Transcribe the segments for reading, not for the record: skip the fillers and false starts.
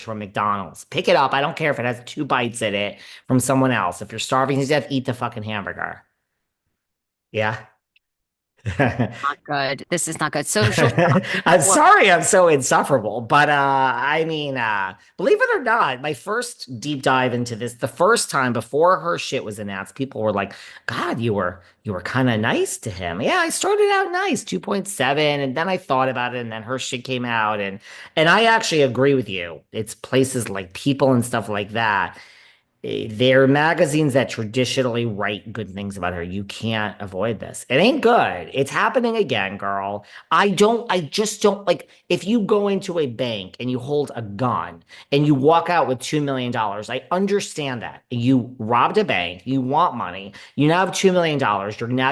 from McDonald's. Pick it up. I don't care if it has 2 bites in it from someone else. If you're starving to death, eat the fucking hamburger. Yeah. Not good. This is not good. Social I'm work. sorry I'm so insufferable, but I mean, believe it or not, my first deep dive into this, the first time before her shit was announced, people were like, God, you were kind of nice to him. Yeah, I started out nice, 2.7, and then I thought about it, and then her shit came out, and I actually agree with you. It's places like People and stuff like that. They're magazines that traditionally write good things about her. You can't avoid this. It ain't good. It's happening again, girl. I just don't like if you go into a bank and you hold a gun and you walk out with $2 million. I understand that. You robbed a bank, you want money, you now have $2 million,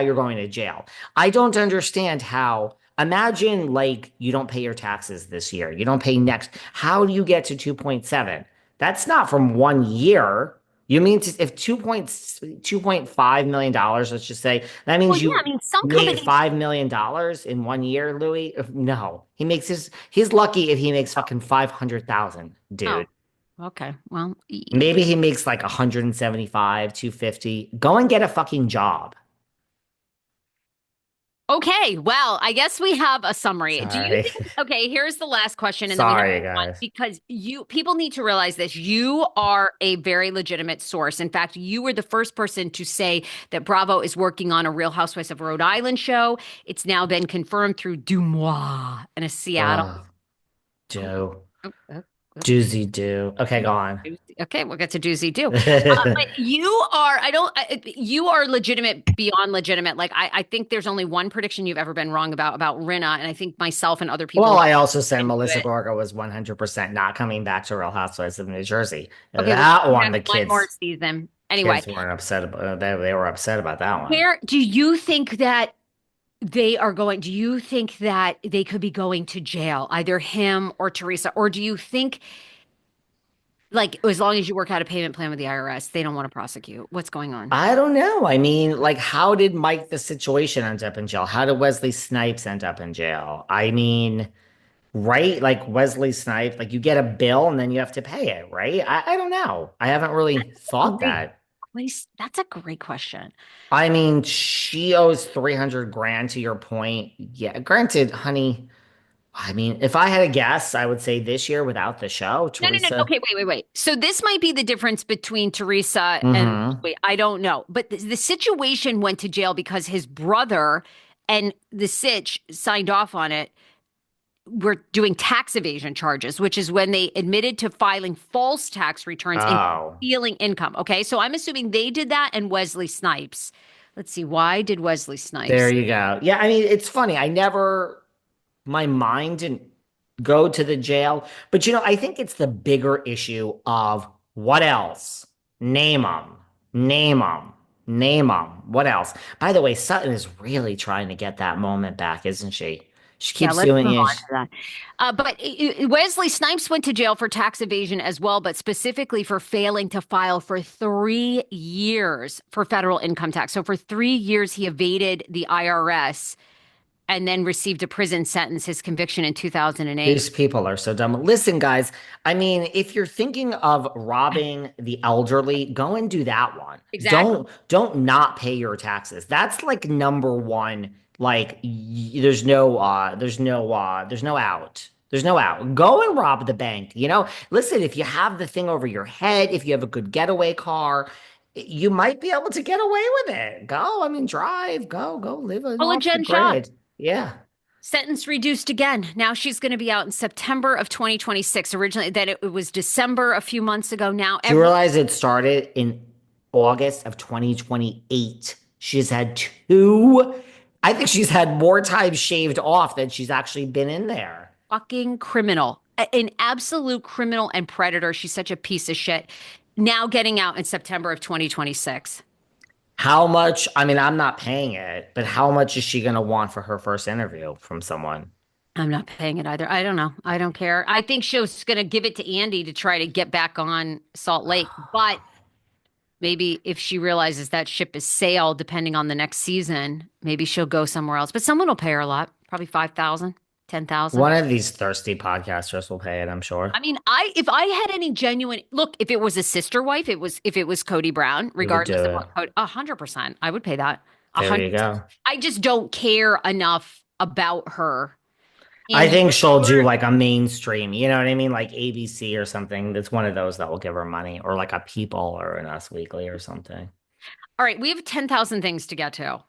you're going to jail. I don't understand how. Imagine like you don't pay your taxes this year. You don't pay next. How do you get to 2.7? That's not from 1 year. You mean if 2.5 million dollars, let's just say, that Well, means yeah, I you mean, some made companies. $5 million in 1 year, Louis? No. He's lucky if he makes fucking 500,000, Oh, dude. okay. Well, Maybe he makes like 175, 250. Go and get a fucking job. okay. Well, I guess we have a summary. Do you Sorry. think, okay, here's the last question, and then we have Sorry, one guys. because people need to realize this. You are a very legitimate source. In fact, you were the first person to say that Bravo is working on a Real Housewives of Rhode Island show. It's now been confirmed through Dumois and a Seattle. Oh, Oh, Joe. oh, oh, oh. Doozy do. Okay, go on. Okay, we'll get to doozy do. But you are, you are legitimate beyond legitimate. Like I think there's only one prediction you've ever been wrong about Rinna, and I think myself and other people Well, have I also said into Melissa it. Gorga was 100% not coming back to Real Housewives of New Jersey. Okay, well, she That can one, have the one more kids season. Anyway, kids weren't upset about. They were upset about that one. where do you think that they are going? Do you think that they could be going to jail, either him or Teresa, or do you think like as long as you work out a payment plan with the IRS, they don't want to prosecute? What's going on? I don't know. I mean, like, how did Mike the Situation end up in jail? How did Wesley Snipes end up in jail? I mean, right? Like Wesley Snipes, like you get a bill and then you have to pay it, right? I don't know. I haven't really That's a thought great, that. that's a great question. I mean, she owes 300 grand to your point. Yeah, granted, honey. I mean, if I had a guess, I would say this year without the show, No, no, no. Teresa. Okay, wait. So this might be the difference between Teresa and Mm-hmm. wait, I don't know. But the situation went to jail because his brother and the Sitch signed off on it. Were doing tax evasion charges, which is when they admitted to filing false tax returns and Oh, stealing income. Okay, so I'm assuming they did that and Wesley Snipes. Let's see, why did Wesley there Snipes? you go. Yeah, I mean, it's funny. My mind didn't go to the jail, but I think it's the bigger issue of what else? Name them, name them, name them. What else? By the way, Sutton is really trying to get that moment back, isn't she? She Yeah, keeps let's doing move it. on to that. Wesley Snipes went to jail for tax evasion as well, but specifically for failing to file for 3 years for federal income tax. So for 3 years, he evaded the IRS and then received a prison sentence, his conviction in 2008. These people are so dumb. Listen, guys, I mean, if you're thinking of robbing the elderly, go and do that one. Exactly. Don't not pay your taxes. That's like number one. Like there's no out. There's no out. Go and rob the bank. Listen, if you have the thing over your head, if you have a good getaway car, you might be able to get away with it. Go, I mean, drive, go live Well, off the Jen Shah, grid. Yeah. sentence reduced again. Now she's going to be out in September of 2026. Originally, that it was December a few months ago. Now Do you every realize it started in August of 2028? She's had two. I think she's had more time shaved off than she's actually been in there. fucking criminal, an absolute criminal and predator. She's such a piece of shit. Now getting out in September of 2026. How much? I mean, I'm not paying it, but how much is she going to want for her first interview from someone? I'm not paying it either. I don't know. I don't care. I think she was going to give it to Andy to try to get back on Salt Lake. But maybe if she realizes that ship is sailed, depending on the next season, maybe she'll go somewhere else. But someone will pay her a lot, probably 5,000. 10,000? One of these thirsty podcasters will pay it, I'm sure. I mean, if I had any genuine look, if it was a sister wife, if it was Cody Brown, You would regardless do of it. what Cody, 100%, I would pay that. A There hundred. you go. I just don't care enough about her. I And think she'll do you're, like a mainstream, you know what I mean? Like ABC or something. That's one of those that will give her money, or like a People or an Us Weekly or something. all right, we have 10,000 things to get to.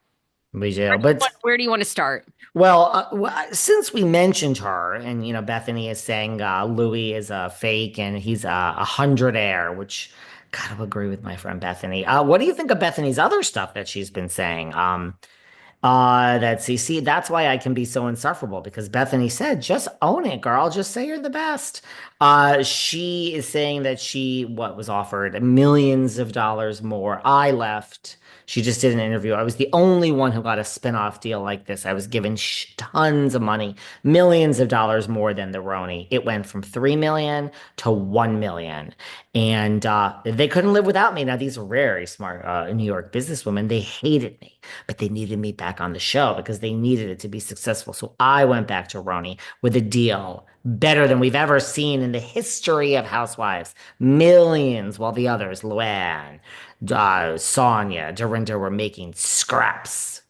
We do. But Where do you want to start? well, since we mentioned her, and Bethany is saying Louis is a fake and he's a hundred air, which gotta agree with my friend Bethany. What do you think of Bethany's other stuff that she's been saying? See, that's why I can be so insufferable because Bethany said, just own it, girl. Just say you're the best. She is saying that she, what was offered millions of dollars more. I left. She just did an interview. I was the only one who got a spinoff deal like this. I was given tons of money, millions of dollars more than the Roni. It went from 3 million to 1 million. And they couldn't live without me. Now, these are very smart New York businesswomen. They hated me, but they needed me back on the show because they needed it to be successful. So I went back to Roni with a deal better than we've ever seen in the history of Housewives. Millions, while the others, Luann, Sonia, Dorinda, were making scraps.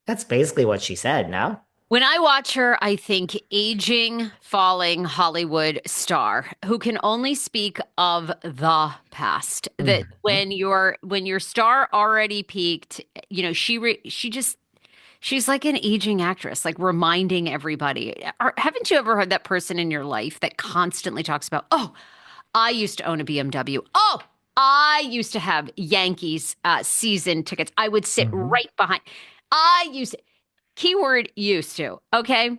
That's basically what she said, no? When I watch her, I think aging, falling Hollywood star who can only speak of the past. That Mhm. when your star already peaked, she's like an aging actress, like reminding everybody. Haven't you ever heard that person in your life that constantly talks about, oh, I used to own a BMW. Oh, I used to have Yankees season tickets. I would sit Mhm. right behind. I used keyword used to, okay?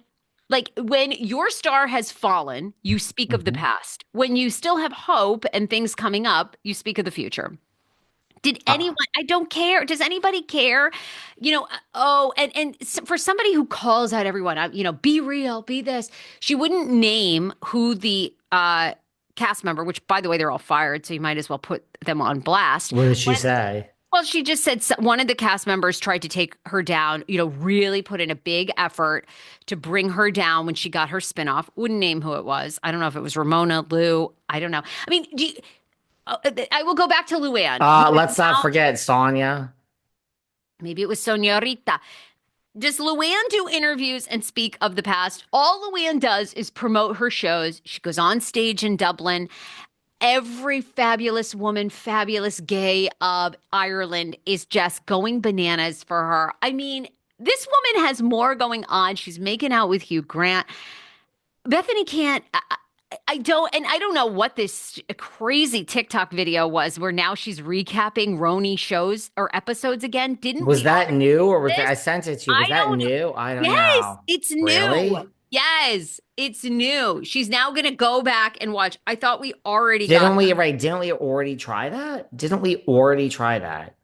Like when your star has fallen, you speak of the Mhm. past. When you still have hope and things coming up, you speak of the future. Did anyone, I don't care. Does anybody care? For somebody who calls out everyone, be real, be this. She wouldn't name who the cast member, which by the way, they're all fired, so you might as well put them on blast. What did she say? Well, she just said one of the cast members tried to take her down, really put in a big effort to bring her down when she got her spinoff. Wouldn't name who it was. I don't know if it was Ramona, Lou. I don't know. I mean, I will go back to Luann, who is Let's not now, forget Sonia. maybe it was Sonia. Does Luann do interviews and speak of the past? All Luann does is promote her shows. She goes on stage in Dublin. Every fabulous woman, fabulous gay of Ireland is just going bananas for her. I mean, this woman has more going on. She's making out with Hugh Grant. Bethany can't. I don't know what this crazy TikTok video was where now she's recapping Roni shows or episodes again. Didn't Was we that already new or do this? I sent it to you? Was I that don't know. new? I don't Yes, know. it's new. Really? Yes, it's new. She's now going to go back and watch. I thought we already got Didn't her. we, right? Didn't we already try that? Didn't we already try that?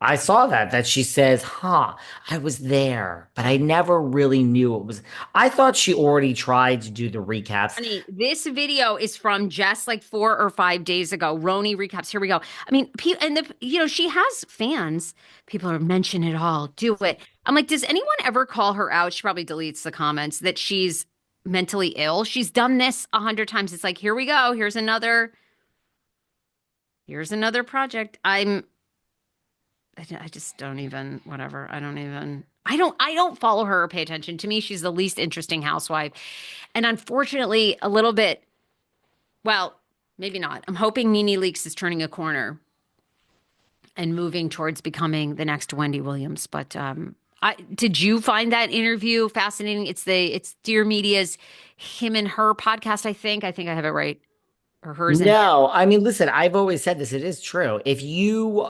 I saw that she says, huh, I was there, but I never really knew it was. I thought she already tried to do the recaps. Honey, this video is from just like 4 or 5 days ago. Roni recaps. Here we go. I mean, she has fans. People are mention it all. Do it. I'm like, does anyone ever call her out? She probably deletes the comments that she's mentally ill. She's done this 100 times. It's like, here we go. Here's another project. I just don't even, whatever. I don't follow her or pay attention. To me, she's the least interesting housewife. And unfortunately, a little bit, well, maybe not. I'm hoping Nene Leakes is turning a corner and moving towards becoming the next Wendy Williams. But did you find that interview fascinating? It's Dear Media's him and her podcast, I think. I think I have it right. Or hers and him. No, I mean, listen, I've always said this. It is true. If you